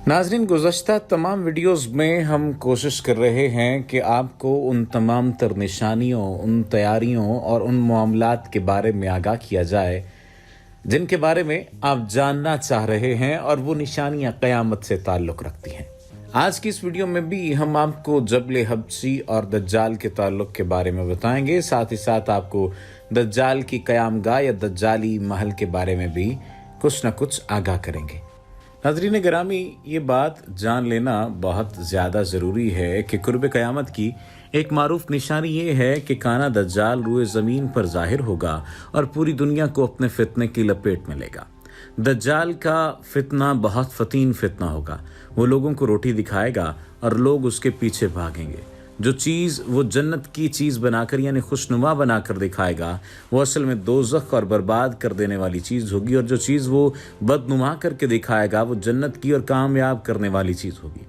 नाज़रीन, गुज़श्ता तमाम वीडियोज़ में हम कोशिश कर रहे हैं कि आपको उन तमाम तर निशानियों, उन तैयारियों और उन मामलात के बारे में आगाह किया जाए जिनके बारे में आप जानना चाह रहे हैं और वो निशानियां क़यामत से ताल्लुक़ रखती हैं। आज की इस वीडियो में भी हम आपको जबल हबशी और दज्जाल के ताल्लुक़ के बारे में बताएंगे। साथ ही साथ आपको दज्जाल की क़यामगाह या दज्जाली महल के बारे में भी कुछ न कुछ आगाह करेंगे। नाज़रीन गिरामी, ये बात जान लेना बहुत ज़्यादा ज़रूरी है कि कुर्ब क़यामत की एक मारूफ निशानी ये है कि काना दज्जाल रूए ज़मीन पर ज़ाहिर होगा और पूरी दुनिया को अपने फितने की लपेट में लेगा। दज्जाल का फितना बहुत फतीन फितना होगा। वो लोगों को रोटी दिखाएगा और लोग उसके पीछे भागेंगे। जो चीज़ वो जन्नत की चीज़ बनाकर यानी खुशनुमा बनाकर दिखाएगा वो असल में दोज़ख और बर्बाद कर देने वाली चीज़ होगी, और जो चीज़ वो बदनुमा करके दिखाएगा वो जन्नत की और कामयाब करने वाली चीज़ होगी।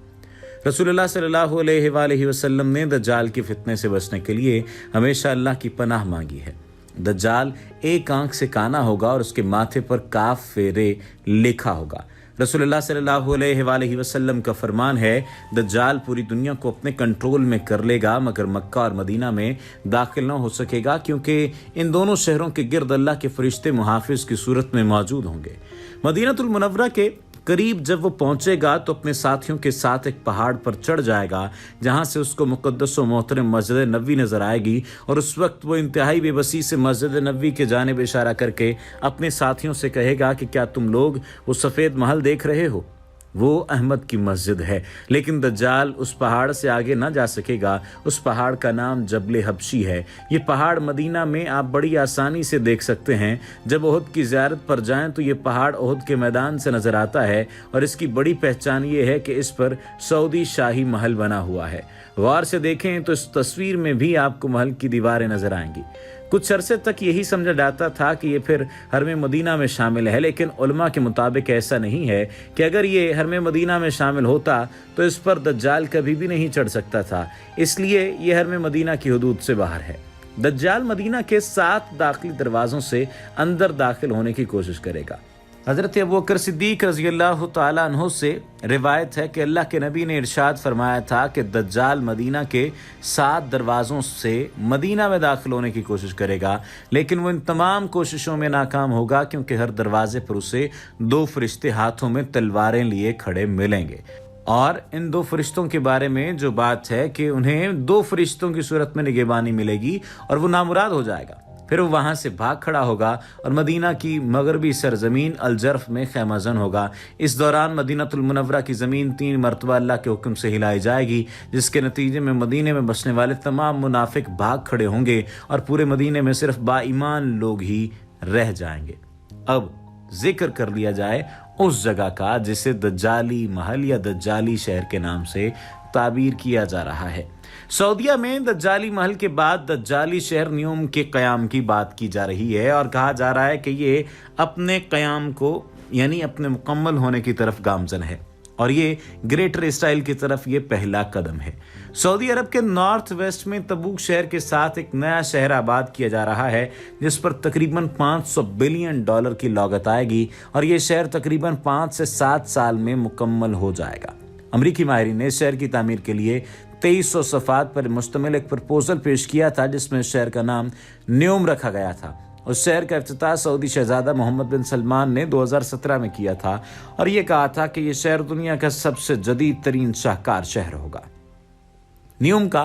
रसूलुल्लाह सल्लल्लाहु अलैहि वसल्लम ने दज्जाल के फितने से बचने के लिए हमेशा अल्लाह की पनाह मांगी है। दज्जाल एक आंख से काना होगा और उसके माथे पर काफ फेरे लिखा होगा। रसूलुल्लाह सल्लल्लाहु अलैहि वसल्लम का फरमान है, दज्जाल पूरी दुनिया को अपने कंट्रोल में कर लेगा मगर मक्का और मदीना में दाखिल न हो सकेगा, क्योंकि इन दोनों शहरों के गिर्द अल्लाह के फरिश्ते मुहाफिज की सूरत में मौजूद होंगे। मदीनतुल मुनव्वरा के करीब जब वो पहुंचेगा तो अपने साथियों के साथ एक पहाड़ पर चढ़ जाएगा जहां से उसको मुक़द्दस व मोहतरम मस्जिद नबवी नजर आएगी, और उस वक्त वो इंतहाई बेबसी से मस्जिद नबवी के जानिब इशारा करके अपने साथियों से कहेगा कि क्या तुम लोग वो सफ़ेद महल देख रहे हो? वो अहमद की मस्जिद है। लेकिन दज्जाल उस पहाड़ से आगे ना जा सकेगा। उस पहाड़ का नाम जबल हबशी है। ये पहाड़ मदीना में आप बड़ी आसानी से देख सकते हैं। जब ओहद की ज़ियारत पर जाएं तो ये पहाड़ ओहद के मैदान से नज़र आता है, और इसकी बड़ी पहचान ये है कि इस पर सऊदी शाही महल बना हुआ है। गौर से देखें तो इस तस्वीर में भी आपको महल की दीवारें नज़र आएंगी। कुछ अरसे तक यही समझा जाता था कि ये फिर हरम मदीना में शामिल है, लेकिन उलमा के मुताबिक ऐसा नहीं है कि अगर ये हरम मदीना में शामिल होता तो इस पर दज्जाल कभी भी नहीं चढ़ सकता था, इसलिए ये हरम मदीना की हुदूद से बाहर है। दज्जाल मदीना के 7 दाखिली दरवाज़ों से अंदर दाखिल होने की कोशिश करेगा। हज़रत अबू बकर सिद्दीक़ रज़ियल्लाहु ताला अन्हु से रिवायत है कि अल्लाह के नबी ने इरशाद फरमाया था कि दज्जाल मदीना के 7 दरवाज़ों से मदीना में दाखिल होने की कोशिश करेगा, लेकिन वो इन तमाम कोशिशों में नाकाम होगा, क्योंकि हर दरवाजे पर उसे 2 फरिश्ते हाथों में तलवारें लिए खड़े मिलेंगे। और इन 2 फरिश्तों के बारे में जो बात है कि उन्हें 2 फरिश्तों की सूरत में निगहबानी मिलेगी और वो नामुराद हो जाएगा। फिर वो वहाँ से भाग खड़ा होगा और मदीना की मगरबी सरजमीन अलजर्फ में खैमाजन होगा। इस दौरान मदीनतुल मुनव्वरा की ज़मीन 3 मरतबा अल्लाह के हुक्म से हिलाई जाएगी, जिसके नतीजे में मदीने में बसने वाले तमाम मुनाफिक भाग खड़े होंगे और पूरे मदीने में सिर्फ बाईमान लोग ही रह जाएंगे। अब जिक्र कर लिया जाए उस जगह का जिसे दज्जाली महल या दज्जाली शहर के नाम से ताबीर किया जा रहा है। सऊदिया में दज्जाली महल के बाद दज्जाली शहर न्यूम के क़याम की बात की जा रही है, और कहा जा रहा है कि ये अपने क़याम को यानी अपने मुकम्मल होने की तरफ गामज़न है, और ये ग्रेटर इसराइल की तरफ ये पहला कदम है। सऊदी अरब के नॉर्थ वेस्ट में तबूक शहर के साथ एक नया शहर आबाद किया जा रहा है, जिस पर तकरीबन $500 बिलियन की लागत आएगी, और ये शहर तकरीबन 5 से 7 साल में मुकम्मल हो जाएगा। अमरीकी माहिरीन ने शहर की तामीर के लिए 2300 सफ़ात पर मुश्तमिल एक प्रपोजल पेश किया था, जिसमें शहर का नाम न्यूम रखा गया था। उस शहर का इफ्तिताह सऊदी शहजादा मोहम्मद बिन सलमान ने 2017 में किया था, और ये कहा था कि ये शहर दुनिया का सबसे जदीद तरीन शाहकार शहर होगा। न्यूम का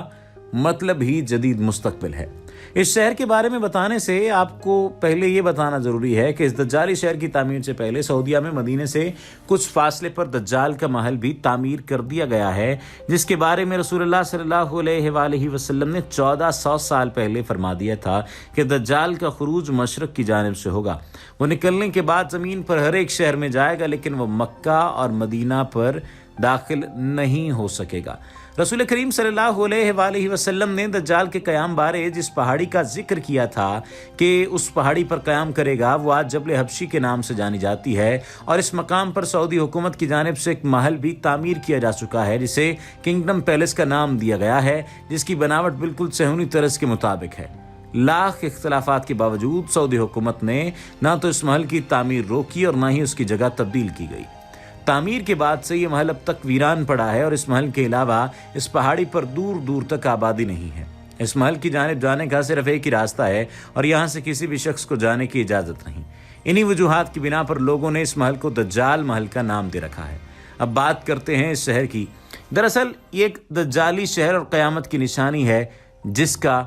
मतलब ही जदीद मुस्तकबिल है। इस शहर के बारे में बताने से आपको पहले ये बताना ज़रूरी है कि इस दज्जाली शहर की तामीर से पहले सऊदिया में मदीने से कुछ फासले पर दज्जाल का महल भी तामीर कर दिया गया है, जिसके बारे में रसूलुल्लाह सल्लल्लाहु अलैहि वसल्लम ने 1400 साल पहले फरमा दिया था कि दज्जाल का खुरूज मशरक़ की जानिब से होगा। वो निकलने के बाद ज़मीन पर हर एक शहर में जाएगा, लेकिन वो मक्का और मदीना पर दाखिल नहीं हो सकेगा। रसूल करीम सल्लल्लाहु अलैहि वसल्लम ने दज्जाल के क़याम बारे जिस पहाड़ी का जिक्र किया था कि उस पहाड़ी पर क़याम करेगा, वो आज जबल हबशी के नाम से जानी जाती है, और इस मकाम पर सऊदी हुकूमत की जानिब से एक महल भी तामीर किया जा चुका है, जिसे किंगडम पैलेस का नाम दिया गया है, जिसकी बनावट बिल्कुल सहूनी तर्ज के मुताबिक है। लाख इख्तलाफात के बावजूद सऊदी हुकूमत ने ना तो इस महल की तामीर रोकी और ना ही उसकी जगह तब्दील की गई। تعمیر کے بعد سے یہ محل اب تک ویران پڑا ہے اور اس محل کے علاوہ اس پہاڑی پر دور دور تک آبادی نہیں ہے۔ اس محل کی جانب جانے کا صرف ایک ہی راستہ ہے اور یہاں سے کسی بھی شخص کو جانے کی اجازت نہیں۔ انہی وجوہات کی بنا پر لوگوں نے اس محل کو دجال محل کا نام دے رکھا ہے۔ اب بات کرتے ہیں اس شہر کی۔ دراصل یہ ایک دجالی شہر اور قیامت کی نشانی ہے جس کا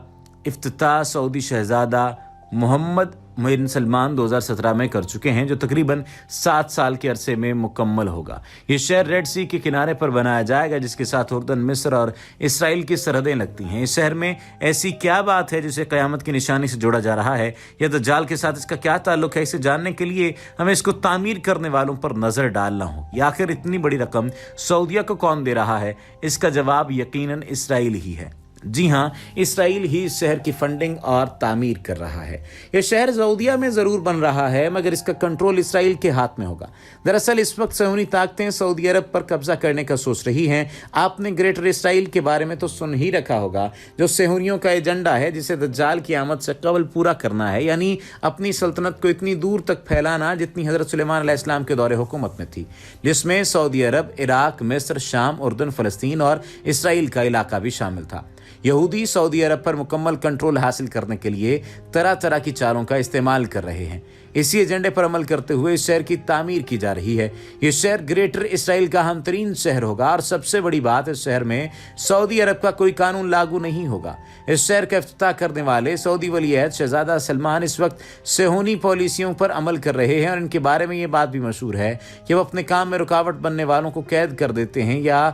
افتتاح سعودی شہزادہ محمد بن سلمان 2017 میں کر چکے ہیں، جو تقریباً 7 سال کے عرصے میں مکمل ہوگا۔ یہ شہر ریڈ سی کے کنارے پر بنایا جائے گا جس کے ساتھ اردن، مصر اور اسرائیل کی سرحدیں لگتی ہیں۔ اس شہر میں ایسی کیا بات ہے جسے قیامت کی نشانی سے جوڑا جا رہا ہے یا دجال کے ساتھ اس کا کیا تعلق ہے؟ اسے جاننے کے لیے ہمیں اس کو تعمیر کرنے والوں پر نظر ڈالنا ہو۔ یا آخر اتنی بڑی رقم سعودیہ کو کون دے رہا ہے؟ اس کا جواب یقیناً اسرائیل ہی ہے۔ جی ہاں، اسرائیل ہی اس شہر کی فنڈنگ اور تعمیر کر رہا ہے۔ یہ شہر سعودیہ میں ضرور بن رہا ہے مگر اس کا کنٹرول اسرائیل کے ہاتھ میں ہوگا۔ دراصل اس وقت صہیونی طاقتیں سعودی عرب پر قبضہ کرنے کا سوچ رہی ہیں۔ آپ نے گریٹر اسرائیل کے بارے میں تو سن ہی رکھا ہوگا، جو صہیونیوں کا ایجنڈا ہے جسے دجال کی آمد سے قبل پورا کرنا ہے، یعنی اپنی سلطنت کو اتنی دور تک پھیلانا جتنی حضرت سلیمان علیہ السلام کے دور حکومت میں تھی، جس میں سعودی عرب، عراق، مصر، شام، اردن، فلسطین اور اسرائیل کا علاقہ بھی شامل تھا۔ یہودی سعودی عرب پر مکمل کنٹرول حاصل کرنے کے لیے طرح طرح کی چالوں کا استعمال کر رہے ہیں۔ اسی ایجنڈے پر عمل کرتے ہوئے اس شہر کی تعمیر کی جا رہی ہے۔ یہ شہر گریٹر اسرائیل کا اہم ترین شہر ہوگا اور سب سے بڑی بات، اس شہر میں سعودی عرب کا کوئی قانون لاگو نہیں ہوگا۔ اس شہر کا افتتاح کرنے والے سعودی ولی عہد شہزادہ سلمان اس وقت صہیونی پالیسیوں پر عمل کر رہے ہیں اور ان کے بارے میں یہ بات بھی مشہور ہے کہ وہ اپنے کام میں رکاوٹ بننے والوں کو قید کر دیتے ہیں یا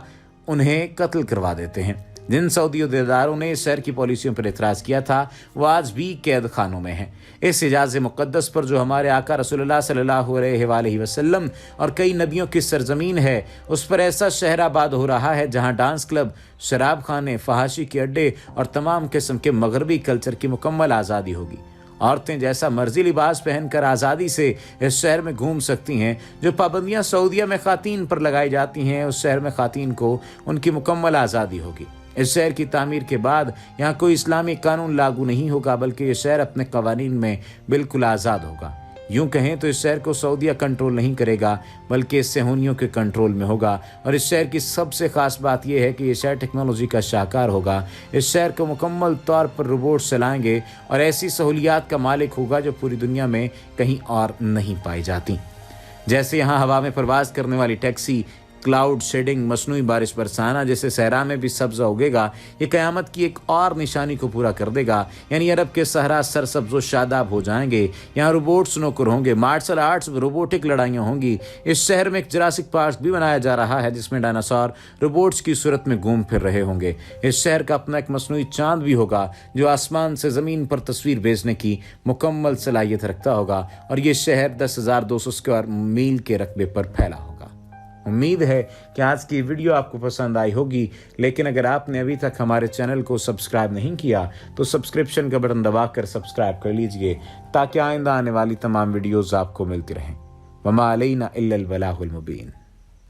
انہیں قتل کروا دیتے ہیں۔ جن سعودی عہدیداروں نے اس شہر کی پالیسیوں پر اعتراض کیا تھا وہ آج بھی قید خانوں میں ہیں۔ اس حجاز مقدس پر جو ہمارے آقا رسول اللہ صلی اللہ علیہ وآلہ وسلم اور کئی نبیوں کی سرزمین ہے، اس پر ایسا شہر آباد ہو رہا ہے جہاں ڈانس کلب، شراب خانے، فحاشی کے اڈے اور تمام قسم کے مغربی کلچر کی مکمل آزادی ہوگی۔ عورتیں جیسا مرضی لباس پہن کر آزادی سے اس شہر میں گھوم سکتی ہیں۔ جو پابندیاں سعودیہ میں خواتین پر لگائی جاتی ہیں، اس شہر میں خواتین کو ان کی مکمل آزادی ہوگی۔ اس شہر کی تعمیر کے بعد یہاں کوئی اسلامی قانون لاگو نہیں ہوگا بلکہ یہ شہر اپنے قوانین میں بالکل آزاد ہوگا۔ یوں کہیں تو اس شہر کو سعودیہ کنٹرول نہیں کرے گا بلکہ اس صہیونیوں کے کنٹرول میں ہوگا۔ اور اس شہر کی سب سے خاص بات یہ ہے کہ یہ شہر ٹیکنالوجی کا شاہکار ہوگا۔ اس شہر کو مکمل طور پر روبوٹ چلائیں گے اور ایسی سہولیات کا مالک ہوگا جو پوری دنیا میں کہیں اور نہیں پائی جاتی، جیسے یہاں ہوا میں پرواز کرنے والی ٹیکسی، کلاؤڈ شیڈنگ، مصنوعی بارش برسانا، جیسے صحرا میں بھی سبزہ اگے گا۔ یہ قیامت کی ایک اور نشانی کو پورا کر دے گا، یعنی عرب کے صحرا سرسبز و شاداب ہو جائیں گے۔ یہاں روبوٹس نوکر ہوں گے، مارشل آرٹس، روبوٹک لڑائیاں ہوں گی۔ اس شہر میں ایک جراسک پارک بھی بنایا جا رہا ہے جس میں ڈائناسور روبوٹس کی صورت میں گھوم پھر رہے ہوں گے۔ اس شہر کا اپنا ایک مصنوعی چاند بھی ہوگا جو آسمان سے زمین پر تصویر بھیجنے کی مکمل صلاحیت رکھتا ہوگا، اور یہ شہر 10,200 اسکوائر میل کے رقبے پر پھیلا ہوگا۔ امید ہے کہ آج کی ویڈیو آپ کو پسند آئی ہوگی، لیکن اگر آپ نے ابھی تک ہمارے چینل کو سبسکرائب نہیں کیا تو سبسکرپشن کا بٹن دبا کر سبسکرائب کر لیجئے تاکہ آئندہ آنے والی تمام ویڈیوز آپ کو ملتی رہیں۔ وما علینا الا البلاغ المبین۔